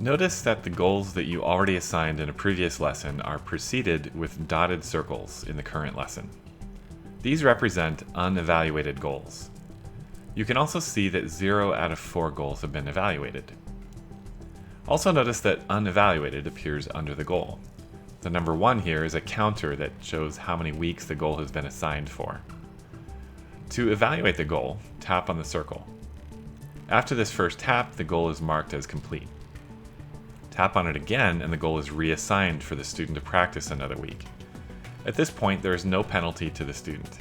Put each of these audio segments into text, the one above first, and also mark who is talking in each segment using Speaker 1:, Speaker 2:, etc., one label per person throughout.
Speaker 1: Notice that the goals that you already assigned in a previous lesson are preceded with dotted circles in the current lesson. These represent unevaluated goals. You can also see that 0 out of 4 goals have been evaluated. Also notice that unevaluated appears under the goal. The number 1 here is a counter that shows how many weeks the goal has been assigned for. To evaluate the goal, tap on the circle. After this first tap, the goal is marked as complete. Tap on it again and the goal is reassigned for the student to practice another week. At this point, there is no penalty to the student.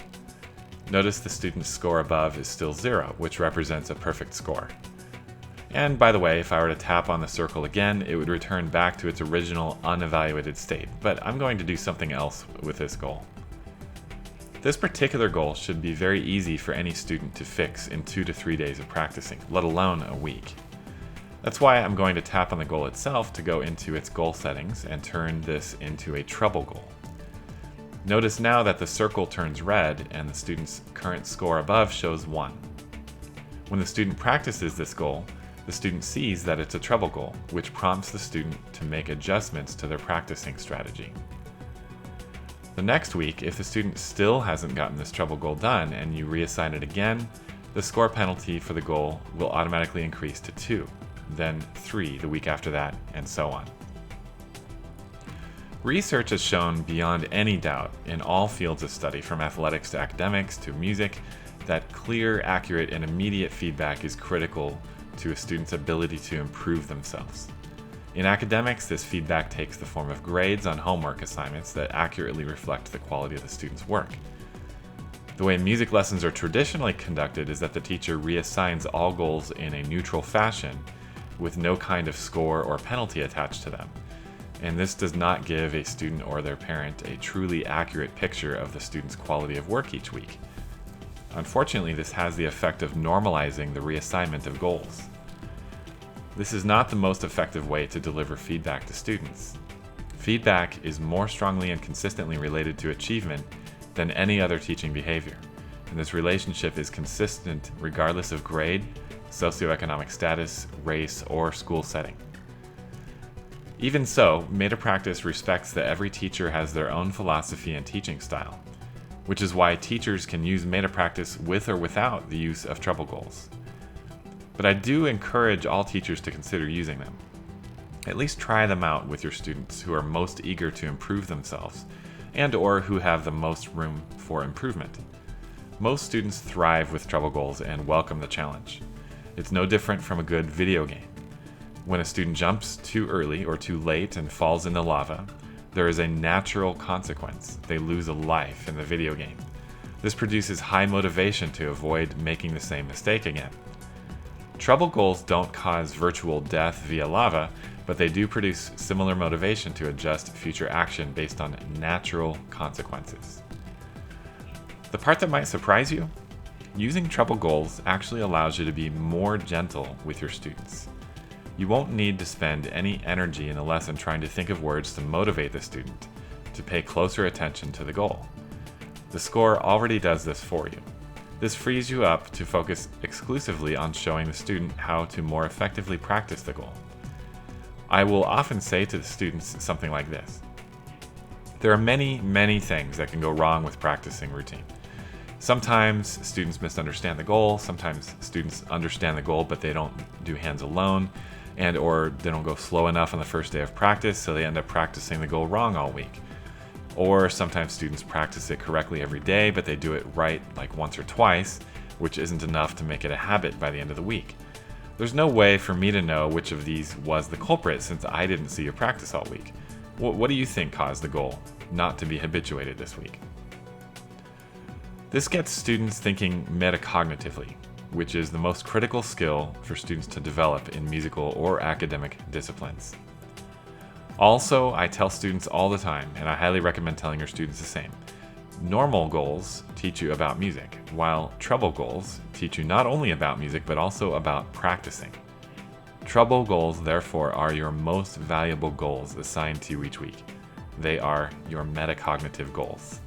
Speaker 1: Notice the student's score above is still 0, which represents a perfect score. And by the way, if I were to tap on the circle again, it would return back to its original unevaluated state, but I'm going to do something else with this goal. This particular goal should be very easy for any student to fix in 2 to 3 days of practicing, let alone a week. That's why I'm going to tap on the goal itself to go into its goal settings and turn this into a treble goal. Notice now that the circle turns red and the student's current score above shows 1. When the student practices this goal, the student sees that it's a treble goal, which prompts the student to make adjustments to their practicing strategy. The next week, if the student still hasn't gotten this treble goal done and you reassign it again, the score penalty for the goal will automatically increase to 2. Then 3 the week after that, and so on. Research has shown beyond any doubt in all fields of study, from athletics to academics to music, that clear, accurate, and immediate feedback is critical to a student's ability to improve themselves. In academics, this feedback takes the form of grades on homework assignments that accurately reflect the quality of the student's work. The way music lessons are traditionally conducted is that the teacher reassigns all goals in a neutral fashion, with no kind of score or penalty attached to them. And this does not give a student or their parent a truly accurate picture of the student's quality of work each week. Unfortunately, this has the effect of normalizing the reassignment of goals. This is not the most effective way to deliver feedback to students. Feedback is more strongly and consistently related to achievement than any other teaching behavior, and this relationship is consistent regardless of grade, socioeconomic status, race, or school setting. Even so, MetaPractice respects that every teacher has their own philosophy and teaching style, which is why teachers can use MetaPractice with or without the use of treble goals. But I do encourage all teachers to consider using them. At least try them out with your students who are most eager to improve themselves and/or who have the most room for improvement. Most students thrive with treble goals and welcome the challenge. It's no different from a good video game. When a student jumps too early or too late and falls in the lava, there is a natural consequence. They lose a life in the video game. This produces high motivation to avoid making the same mistake again. Treble goals don't cause virtual death via lava, but they do produce similar motivation to adjust future action based on natural consequences. The part that might surprise you? Using treble goals actually allows you to be more gentle with your students. You won't need to spend any energy in a lesson trying to think of words to motivate the student to pay closer attention to the goal. The score already does this for you. This frees you up to focus exclusively on showing the student how to more effectively practice the goal. I will often say to the students something like this: there are many things that can go wrong with practicing routine. Sometimes students misunderstand the goal, sometimes students understand the goal but they don't do hands alone, or they don't go slow enough on the first day of practice, so they end up practicing the goal wrong all week. Or sometimes students practice it correctly every day, but they do it right like once or twice, which isn't enough to make it a habit by the end of the week. There's no way for me to know which of these was the culprit since I didn't see you practice all week. What do you think caused the goal not to be habituated this week? This gets students thinking metacognitively, which is the most critical skill for students to develop in musical or academic disciplines. Also, I tell students all the time, and I highly recommend telling your students the same, normal goals teach you about music, while treble goals teach you not only about music, but also about practicing. Treble goals, therefore, are your most valuable goals assigned to you each week. They are your metacognitive goals.